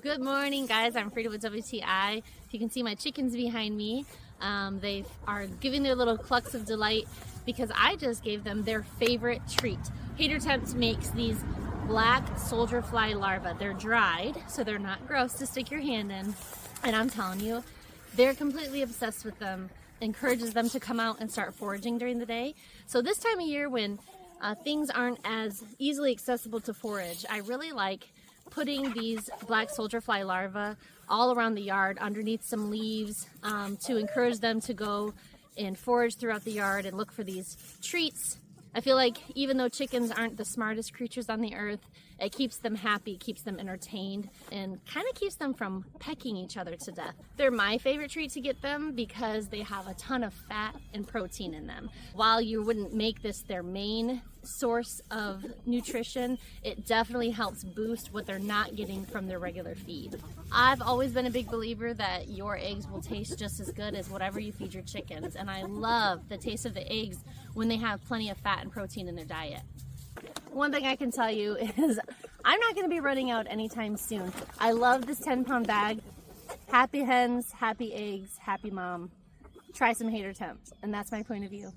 Good morning, guys. I'm Frida with WTI. If you can see my chickens behind me, they are giving their little clucks of delight because I just gave them their favorite treat. Hatortempt makes these black soldier fly larvae. They're dried, so they're not gross to stick your hand in. And I'm telling you, they're completely obsessed with them. Encourages them to come out and start foraging during the day. So this time of year when things aren't as easily accessible to forage, I really like putting these black soldier fly larvae all around the yard underneath some leaves to encourage them to go and forage throughout the yard and look for these treats. I feel like even though chickens aren't the smartest creatures on the earth, it keeps them happy, keeps them entertained, and kind of keeps them from pecking each other to death. They're my favorite treat to get them because they have a ton of fat and protein in them. While you wouldn't make this their main source of nutrition, it definitely helps boost what they're not getting from their regular feed. I've always been a big believer that your eggs will taste just as good as whatever you feed your chickens, and I love the taste of the eggs when they have plenty of fat and protein in their diet. One thing I can tell you is I'm not going to be running out anytime soon. I love this 10-pound bag. Happy hens, happy eggs, happy mom. Try some Hatortempt, and that's my point of view.